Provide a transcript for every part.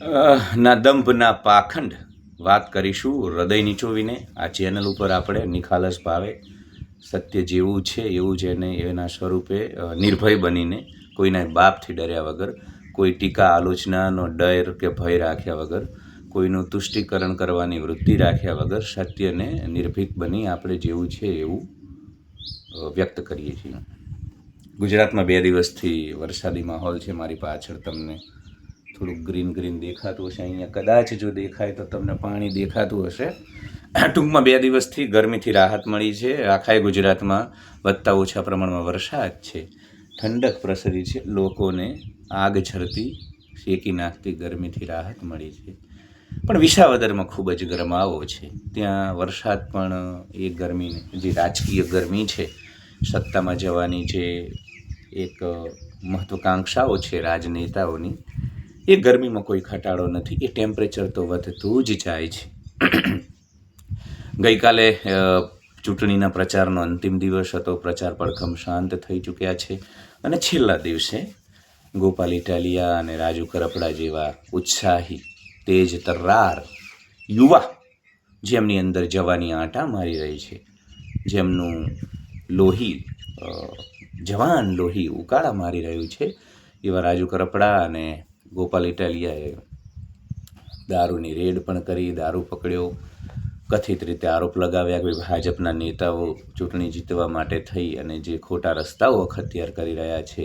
ના દંભ ના પાખંડ વાત કરીશું હૃદય નીચોવીને. આ ચેનલ ઉપર આપણે નિખાલસ ભાવે સત્ય જેવું છે એવું જ એને એના સ્વરૂપે નિર્ભય બનીને કોઈના બાપથી ડર્યા વગર, કોઈ ટીકા આલોચનાનો ડર કે ભય રાખ્યા વગર, કોઈનું તુષ્ટિકરણ કરવાની વૃત્તિ રાખ્યા વગર સત્યને નિર્ભીક બની આપણે જેવું છે એવું વ્યક્ત કરીએ છીએ. ગુજરાતમાં 2 દિવસથી વરસાદી માહોલ છે. મારી પાછળ તમને થોડુંક ગ્રીન દેખાતું હશે. અહીંયા કદાચ જો દેખાય તો તમને પાણી દેખાતું હશે. ટૂંકમાં 2 દિવસથી ગરમીથી રાહત મળી છે. આખા ગુજરાતમાં વધતા ઓછા પ્રમાણમાં વરસાદ છે, ઠંડક પ્રસરી છે, લોકોને આગ ઝરતી શેકી નાખતી ગરમીથી રાહત મળી છે. પણ વિસાવદરમાં ખૂબ જ ગરમાવો છે. ત્યાં વરસાદ પણ એ ગરમીને, જે રાજકીય ગરમી છે, સત્તામાં જવાની જે એક મહત્વાકાંક્ષાઓ છે રાજનેતાઓની, એ ગરમીમાં કોઈ ઘટાડો નથી. એ ટેમ્પરેચર તો વધતું જ જાય છે. ગઈકાલે ચૂંટણીના પ્રચારનો અંતિમ દિવસ હતો. પ્રચાર પડઘમ શાંત થઈ ચૂક્યા છે અને છેલ્લા દિવસે ગોપાલ ઇટાલિયા અને રાજુ કરપડા જેવા ઉત્સાહી, તેજ તર્રાર યુવા, જેમની અંદર જવાની આંટા મારી રહી છે, જેમનું લોહી, જવાન લોહી ઉકાળા મારી રહ્યું છે, એવા રાજુ કરપડા અને ગોપાલ ઇટાલિયાએ દારૂની રેડ પણ કરી, દારૂ પકડ્યો, કથિત રીતે આરોપ લગાવ્યા કે ભાજપના નેતાઓ ચૂંટણી જીતવા માટે થઈ અને જે ખોટા રસ્તાઓ અખત્યાર કરી રહ્યા છે,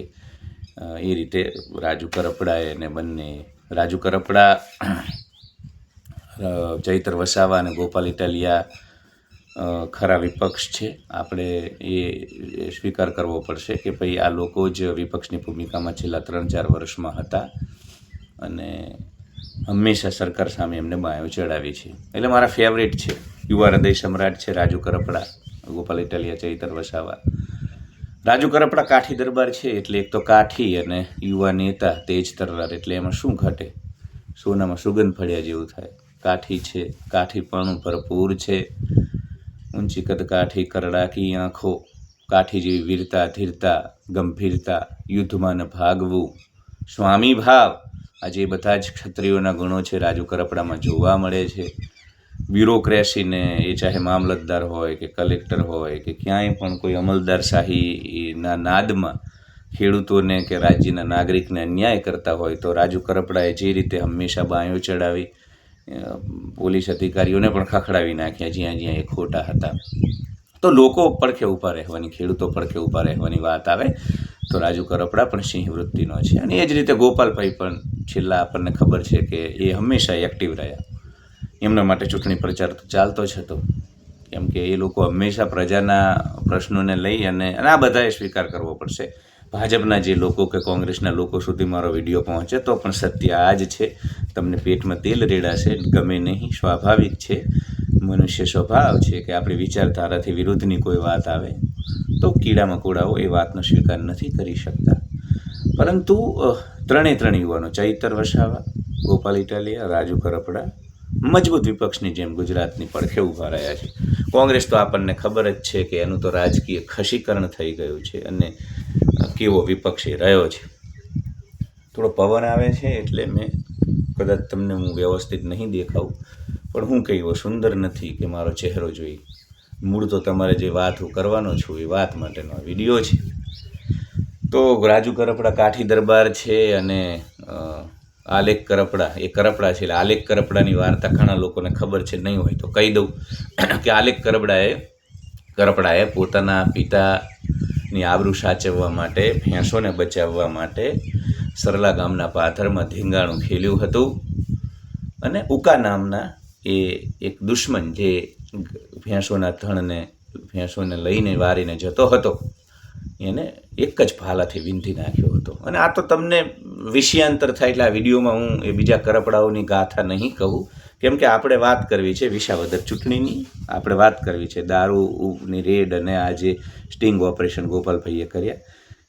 એ રીતે રાજુ કરપડાએ અને બંને, રાજુ કરપડા, ચૈતર વસાવા અને ગોપાલ ઇટાલિયા ખરા વિપક્ષ છે. આપણે એ સ્વીકાર કરવો પડશે કે ભાઈ આ લોકો જ વિપક્ષની ભૂમિકામાં છેલ્લા 3-4 વર્ષમાં હતા અને હંમેશા સરકાર સામે એમને બાયો ચડાવી છે. એટલે મારા ફેવરેટ છે, યુવા હૃદય સમ્રાટ છે રાજુ કરપડા, ગોપાલ ઇટાલિયા, ચૈતર વસાવા. રાજુ કરપડા કાઠી દરબાર છે એટલે એક તો કાઠી અને યુવા નેતા તેજ તર્રાર, એટલે એમાં શું ઘટે? સોનામાં સુગંધ ફળ્યા જેવું થાય. કાઠી છે, કાઠીપણું ભરપૂર છે, ઊંચી કદ કાઠી, કરડાકી આંખો, કાઠી જેવી વીરતા, ધીરતા, ગંભીરતા, યુદ્ધમાં ન ભાગવું, સ્વામી ભાવ, આજે બધા જ ક્ષત્રિયોના ગુણો છે રાજુ કરપડામાં જોવા મળે છે. બ્યુરોક્રેસીને, એ ચાહે મામલતદાર હોય કે કલેક્ટર હોય કે ક્યાંય પણ કોઈ અમલદારશાહીના નાદમાં ખેડૂતોને કે રાજ્યના નાગરિકને અન્યાય કરતા હોય તો રાજુ કરપડાએ જે રીતે હંમેશા બાયો ચડાવી, પોલીસ અધિકારીઓને પણ ખખડાવી નાખ્યા જ્યાં જ્યાં એ ખોટા હતા. તો લોકો પડખે ઊભા રહેવાની, ખેડૂતો પડખે ઊભા રહેવાની વાત આવે તો રાજુ કરપડા પણ સિંહ વૃત્તિનો છે. અને એ જ રીતે ગોપાલભાઈ પણ છેલ્લા આપણને ખબર છે કે એ હંમેશા એક્ટિવ રહ્યા. એમના માટે ચૂંટણી પ્રચાર તો ચાલતો જ હતો, કેમ કે એ લોકો હંમેશા પ્રજાના પ્રશ્નોને લઈ અને આ બધાએ સ્વીકાર કરવો પડશે, ભાજપના જે લોકો કે કોંગ્રેસના લોકો સુધી મારો વિડીયો પહોંચે તો પણ સત્ય આ જ છે. તમને પેટમાં તેલ રેડાશે, ગમે નહીં, સ્વાભાવિક છે, મનુષ્ય સ્વભાવ છે કે આપણી વિચારધારાથી વિરુદ્ધની કોઈ વાત આવે તો કીડા મકોડાઓ એ વાતનો સ્વીકાર નથી કરી શકતા. પરંતુ ત્રણે યુવાનો, ચૈતર વસાવા, ગોપાલ ઇટાલિયા, રાજુ કરપડા, મજબૂત વિપક્ષની જેમ ગુજરાતની પડખે ઊભા રહ્યા છે. કોંગ્રેસ તો આપણને ખબર જ છે કે એનું તો રાજકીય ખસીકરણ થઈ ગયું છે અને કેવો વિપક્ષ એ રહ્યો છે. થોડો પવન આવે છે એટલે મેં કદાચ તમને હું વ્યવસ્થિત નહીં દેખાવું, પણ હું કંઈ એવો સુંદર નથી કે મારો ચહેરો જોઈ. મૂળ તો તમારે જે વાત હું કરવાનો છું એ વાત માટેનો આ વિડીયો છે. તો રાજુ કરપડા કાઠી દરબાર છે અને આલેખ કરપડા એ કરપડા છે. એટલે આલેખ કરપડાની વાર્તા ઘણા લોકોને ખબર છે, નહીં હોય તો કહી દઉં કે આલેખ કરપડાએ પોતાના પિતાની આબરૂ સાચવવા માટે, ભેંસોને બચાવવા માટે સરલા ગામના પાથરમાં ધીંગાણું ખેલ્યું હતું અને ઉકા નામના એ એક દુશ્મન જે ભેંસોના ધણને, ભેંસોને લઈને વારીને જતો હતો, એને એક જ ભાલાથી વીંધી નાખ્યો હતો. અને આ તો તમને વિષયાંતર થાય એટલે આ વિડીયોમાં હું એ બીજા કરપડાઓની ગાથા નહીં કહું, કેમ કે આપણે વાત કરવી છે વિસાવદર ચૂંટણીની, આપણે વાત કરવી છે દારૂની રેડ અને આ જે સ્ટિંગ ઓપરેશન ગોપાલભાઈએ કર્યા,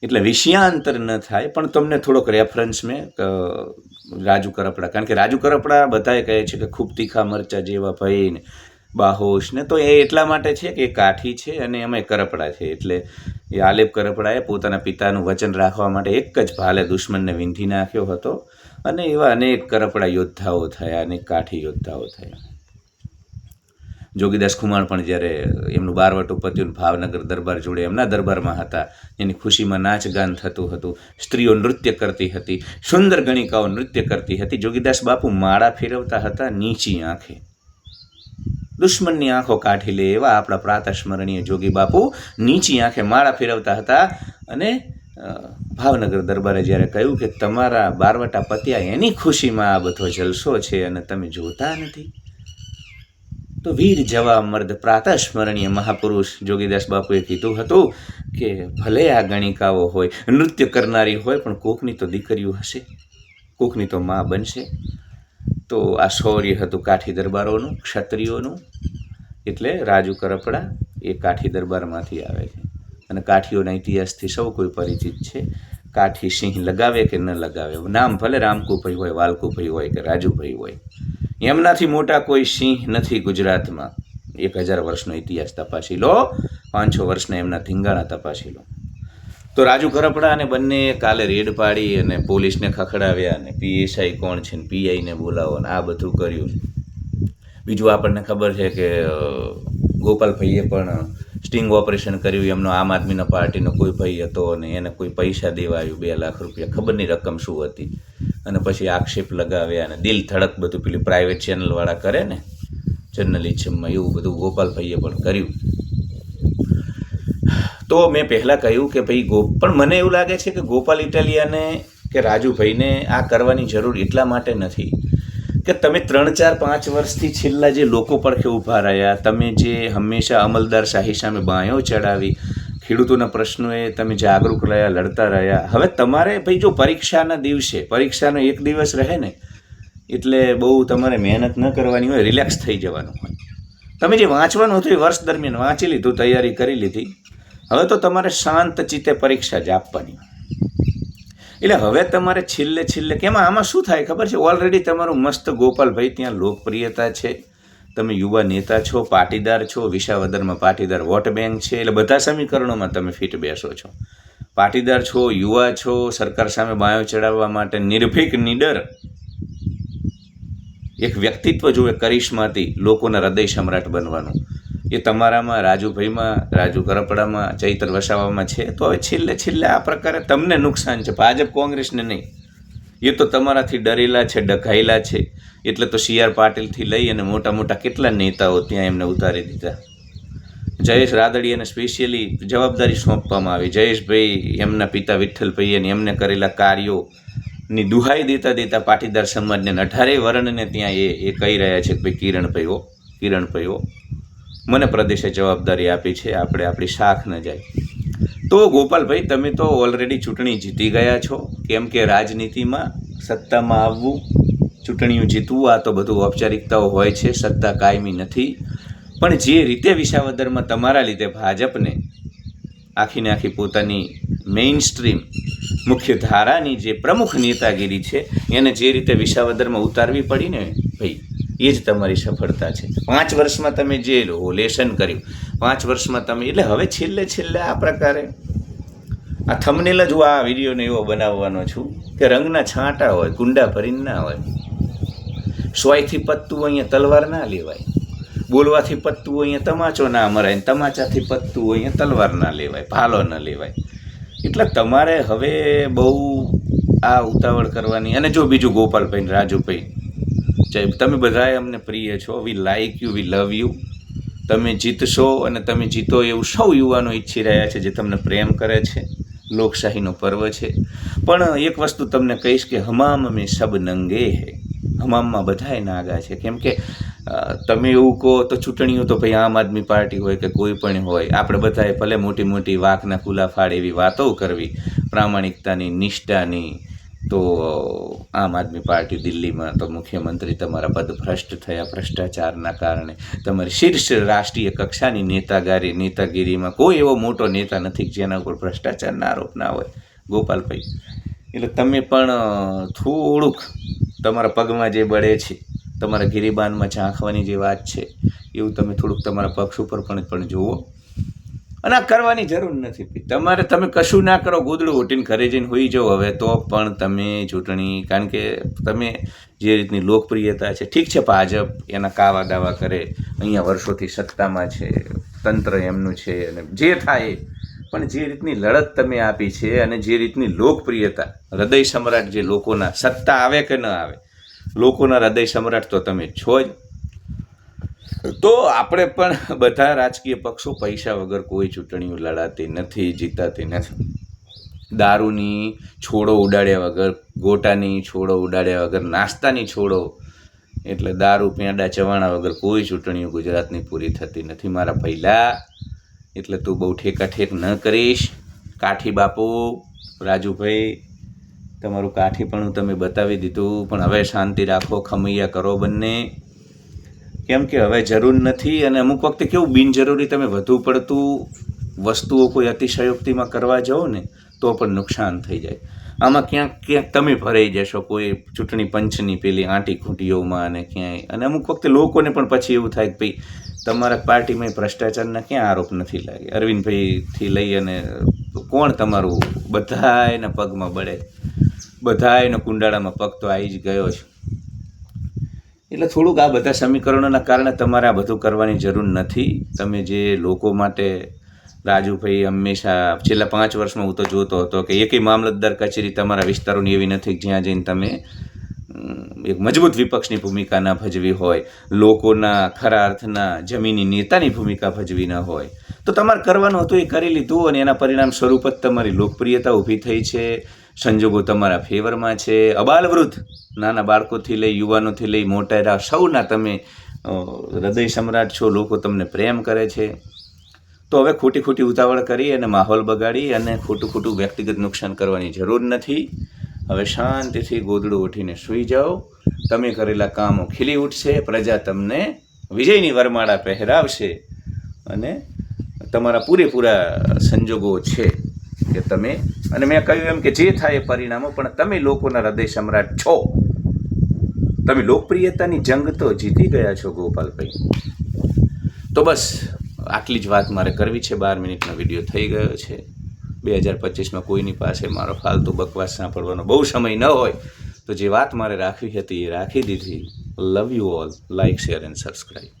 એટલે વિષયાંતર ન થાય. પણ તમને થોડોક રેફરન્સ મેં રાજુ કરપડા, કારણ કે રાજુ કરપડા બધાએ કહે છે કે ખૂબ તીખા મરચાં જેવા ભઈને બાહોશ ને, તો એ એટલા માટે છે કે એ કાઠી છે અને એમાંય કરપડા છે. એટલે એ આલેપ કરપડાએ પોતાના પિતાનું વચન રાખવા માટે એક જ ભાલે દુશ્મનને વીંધી નાખ્યો હતો અને એવા અનેક કરપડા યોદ્ધાઓ થયા, અનેક કાઠી યોદ્ધાઓ થયા. જોગીદાસ ખુમાણ પણ જ્યારે એમનું બારવટું પત્યું ભાવનગર દરબાર જોડે એમના દરબારમાં હતા, એની ખુશીમાં નાચગાન થતું હતું, સ્ત્રીઓ નૃત્ય કરતી હતી, સુંદર ગણિકાઓ નૃત્ય કરતી હતી. જોગીદાસ બાપુ માળા ફેરવતા હતા નીચી આંખે, દુશ્મનની આંખો કાઢી લે એવા આપણા પ્રાતસ્મરણીય જોગી બાપુ નીચી આંખે માળા ફેરવતા હતા. અને ભાવનગર દરબારે જ્યારે કહ્યું કે તમારા બારવટા પત્યા એની ખુશીમાં આ બધો જલસો છે અને તમે જોતા નથી, તો વીર જવા મર્દ પ્રાતસ્મરણીય મહાપુરુષ જોગીદાસ બાપુએ કીધું હતું કે ભલે આ ગણિકાઓ હોય, નૃત્ય કરનારી હોય, પણ કોકની તો દીકરીઓ હશે, કોકની તો મા બનશે. તો આ શૌર્ય હતું કાઠી દરબારોનું, ક્ષત્રિયોનું. એટલે રાજુ કરપડા એ કાઠી દરબારમાંથી આવે છે. અને કાઠીઓના ઇતિહાસથી સૌ કોઈ પરિચિત છે. કાઠી સિંહ લગાવે કે ન લગાવે, નામ ભલે રામકુભાઈ હોય, વાલકુભાઈ હોય કે રાજુભાઈ હોય, એમનાથી મોટા કોઈ સિંહ નથી ગુજરાતમાં. 1000 વર્ષનો ઇતિહાસ તપાસી લો, 500 વર્ષના એમના ધીંગાણા તપાસી લો. તો રાજુ કરપડા અને બંને કાલે રેડ પાડી અને પોલીસને ખખડાવ્યા અને PSI કોણ છે ને PIને બોલાવો ને આ બધું કર્યું. બીજું આપણને ખબર છે કે ગોપાલભાઈએ પણ સ્ટિંગ ઓપરેશન કર્યું. એમનો આમ આદમીના પાર્ટીનો કોઈ ભાઈ હતો અને એને કોઈ પૈસા દેવા આવ્યું, 2 લાખ રૂપિયા, ખબર નહીં રકમ શું હતી. અને પછી આક્ષેપ લગાવ્યા અને દિલ ધડક બધું પેલી પ્રાઇવેટ ચેનલવાળા કરે ને જર્નલિઝમમાં, એવું બધું ગોપાલભાઈએ પણ કર્યું. તો મેં પહેલાં કહ્યું કે ભાઈ પણ મને એવું લાગે છે કે ગોપાલ ઇટાલિયાને કે રાજુભાઈને આ કરવાની જરૂર એટલા માટે નથી કે તમે 3, 4, 5 વર્ષથી છેલ્લા જે લોકો પડખે ઊભા રહ્યા, તમે જે હંમેશા અમલદારશાહી સામે બાંયો ચડાવી, ખેડૂતોના પ્રશ્નોએ તમે જાગૃત રહ્યા, લડતા રહ્યા. હવે તમારે ભાઈ જો પરીક્ષાના દિવસે, પરીક્ષાનો એક દિવસ રહે ને એટલે બહુ તમારે મહેનત ન કરવાની હોય, રિલેક્સ થઈ જવાનું હોય. તમે જે વાંચવાનું હતું એ વર્ષ દરમિયાન વાંચી લીધું, તૈયારી કરી લીધી. હવે તો તમારે શાંત ચિત્તે પરીક્ષા જ આપવાની. એટલે હવે તમારે છેલ્લે કેમ આમાં શું થાય ખબર છે? ઓલરેડી તમારું મસ્ત ગોપાલભાઈ ત્યાં લોકપ્રિયતા છે, તમે યુવા નેતા છો, પાટીદાર છો, વિસાવદરમાં પાટીદાર વોટ બેંક છે, એટલે બધા સમીકરણોમાં તમે ફિટ બેસો છો. પાટીદાર છો, યુવા છો, સરકાર સામે બાયો ચડાવવા માટે નિર્ભીક, નિડર એક વ્યક્તિત્વ જોવે, કરિશ્માથી લોકોના હૃદય સમ્રાટ બનવાનું. એ તમારામાં, રાજુભાઈમાં, રાજુ કરપડામાં, ચૈતર વસાવામાં છે. તો હવે છેલ્લે આ પ્રકારે તમને નુકસાન છે, ભાજપ કોંગ્રેસને નહીં. એ તો તમારાથી ડરેલા છે, ડઘાયેલા છે. એટલે તો CR પાટીલથી લઈ અને મોટા કેટલા નેતાઓ ત્યાં એમને ઉતારી દીધા. જયેશ રાદડિયાને સ્પેશિયલી જવાબદારી સોંપવામાં આવી. જયેશભાઈ એમના પિતા વિઠ્ઠલભાઈએ એમને કરેલા કાર્યોની દુહાઈ દેતા પાટીદાર સમાજને 18 વર્ણને ત્યાં એ કહી રહ્યા છે કે ભાઈ કિરણભાઈઓ મને પ્રદેશે જવાબદારી આપી છે, આપણે આપણી શાખ ન જાય. તો ગોપાલભાઈ તમે તો ઓલરેડી ચૂંટણી જીતી ગયા છો. કેમ કે રાજનીતિમાં સત્તામાં આવવું, ચૂંટણીઓ જીતવું, આ તો બધું ઔપચારિકતાઓ હોય છે, સત્તા કાયમી નથી. પણ જે રીતે વિસાવદરમાં તમારા લીધે ભાજપને આખીને આખી પોતાની મેઇન સ્ટ્રીમ મુખ્ય ધારાની જે પ્રમુખ નેતાગીરી છે એને જે રીતે વિસાવદરમાં ઉતારવી પડી ને ભાઈ, એ જ તમારી સફળતા છે. 5 વર્ષમાં તમે જે લેશન કર્યું, 5 વર્ષમાં તમે, એટલે હવે છેલ્લે આ પ્રકારે આ થંબનેલ જ હું આ વિડીયોને એવો બનાવવાનો છું કે રંગના છાંટા હોય, કુંડા ભરીને ના હોય. સોયથી પત્તું અહીંયા તલવાર ના લેવાય, બોલવાથી પત્તું અહીંયા તમાચો ના મરાય, તમાચાથી પત્તું અહીંયા તલવાર ના લેવાય, ભાલો ન લેવાય. એટલે તમારે હવે બહુ આ ઉતાવળ કરવાની. અને જો બીજું ગોપાલભાઈ ને રાજુભાઈ, તમે બધાએ અમને પ્રિય છો, we like you, we love you. તમે જીતશો અને તમે જીતો એવું સૌ યુવાનો ઈચ્છી રહ્યા છે જે તમને પ્રેમ કરે છે. લોકશાહીનો પર્વ છે. પણ એક વસ્તુ તમને કહીશ કે હમામ મેં સબ નંગે હે, હમામમાં બધાએ નાગા છે. કેમ કે તમે એવું કહો તો ચૂંટણીઓ તો ભાઈ આમ આદમી પાર્ટી હોય કે કોઈ પણ હોય, આપણે બધાએ ભલે મોટી વાંકના ખુલ્લા ફાડ એવી વાતો કરવી પ્રામાણિકતાની, નિષ્ઠાની. તો આમ આદમી પાર્ટી દિલ્હીમાં તો મુખ્યમંત્રી તમારા પદભ્રષ્ટ થયા ભ્રષ્ટાચારના કારણે. તમારી શીર્ષ રાષ્ટ્રીય કક્ષાની નેતાગીરીમાં કોઈ એવો મોટો નેતા નથી જેના ઉપર ભ્રષ્ટાચારના આરોપ ના હોય, ગોપાલભાઈ. એટલે તમે પણ થોડુંક તમારા પગમાં જે બળે છે, તમારા ગિરિબાનમાં ઝાંખવાની જે વાત છે, એવું તમે થોડુંક તમારા પક્ષ ઉપર પણ જુઓ. અને આ કરવાની જરૂર નથી. તમારે તમે કશું ના કરો, ગોદડું ઓટીને ઘરે જઈને હોઈ જાઓ હવે તો પણ તમે ચૂંટણી, કારણ કે તમે જે રીતની લોકપ્રિયતા છે, ઠીક છે ભાજપ એના કાવા દાવા કરે, અહીંયા વર્ષોથી સત્તામાં છે, તંત્ર એમનું છે અને જે થાય, પણ જે રીતની લડત તમે આપી છે અને જે રીતની લોકપ્રિયતા, હૃદય સમ્રાટ જે લોકોના, સત્તા આવે કે ન આવે, લોકોના હૃદય સમ્રાટ તો તમે છો જ. તો આપણે પણ બધા રાજકીય પક્ષો પૈસા વગર કોઈ ચૂંટણીઓ લડાતી નથી, જીતાતી નથી. દારૂની છોડો ઉડાડ્યા વગર, ગોટાની છોડો ઉડાડ્યા વગર, નાસ્તાની છોડો એટલે દારૂ પેંડા ચવાણા વગર કોઈ ચૂંટણીઓ ગુજરાતની પૂરી થતી નથી મારા પહેલા. એટલે તું બહુ ઠેકાઠેક ન કરીશ. કાઠી બાપુ, રાજુભાઈ, તમારું કાઠીપણું તમે બતાવી દીધું, પણ હવે શાંતિ રાખો, ખમૈયા કરો બંને. કેમ કે હવે જરૂર નથી. અને અમુક વખતે કેવું બિનજરૂરી તમે વધુ પડતું વસ્તુઓ કોઈ અતિશયોક્તિમાં કરવા જાઓ ને તો પણ નુકસાન થઈ જાય. આમાં ક્યાંક તમે ભરાઈ જશો કોઈ ચૂંટણી પંચની પેલી આંટી ખૂંટીઓમાં અને ક્યાંય. અને અમુક વખતે લોકોને પણ પછી એવું થાય કે ભાઈ તમારા પાર્ટીમાં ભ્રષ્ટાચારના ક્યાં આરોપ નથી લાગે. અરવિંદભાઈથી લઈ અને કોણ તમારું બધાયના પગમાં બળે, બધાયના કુંડાળામાં પગ તો આવી જ ગયો છે. એટલે થોડુંક આ બધા સમીકરણોના કારણે તમારે આ બધું કરવાની જરૂર નથી. તમે જે લોકો માટે, રાજુભાઈ હંમેશા છેલ્લા 5 વર્ષમાં હું તો જોતો હતો કે એકેય મામલતદાર કચેરી તમારા વિસ્તારોની એવી નથી જ્યાં જઈને તમે એક મજબૂત વિપક્ષની ભૂમિકા ના ભજવી હોય, લોકોના ખરા અર્થના જમીની નેતાની ભૂમિકા ભજવી ન હોય. તો તમારે કરવાનું હતું એ કરી લીધું અને એના પરિણામ સ્વરૂપ જ તમારી લોકપ્રિયતા ઊભી થઈ છે. સંજોગો તમારા ફેવરમાં છે. અબાલવૃદ્ધ, નાના બાળકોથી લઈ યુવાનોથી લઈ મોટેરા સૌના તમે હૃદય સમ્રાટ છો. લોકો તમને પ્રેમ કરે છે. તો હવે ખોટી ઉતાવળ કરી અને માહોલ બગાડી અને ખોટું વ્યક્તિગત નુકસાન કરવાની જરૂર નથી. હવે શાંતિથી ગોદડું ઉઠીને સૂઈ જાઓ. તમે કરેલા કામો ખીલી ઉઠશે, પ્રજા તમને વિજયની વરમાળા પહેરાવશે અને તમારા પૂરેપૂરા સંજોગો છે કે તમે, અને મેં કહ્યું એમ કે જે થાય એ પરિણામો, પણ તમે લોકોના હૃદય સમ્રાટ છો. તમે લોકપ્રિયતાની જંગ તો જીતી ગયા છો ગોપાલભાઈ. તો બસ આટલી જ વાત મારે કરવી છે. 12 મિનિટનો વિડીયો થઈ ગયો છે. 2025માં કોઈની પાસે મારો ફાલતુ બકવાસ સાંભળવાનો બહુ સમય ન હોય, તો જે વાત મારે રાખવી હતી એ રાખી દીધી. Love you all. Like, share and subscribe.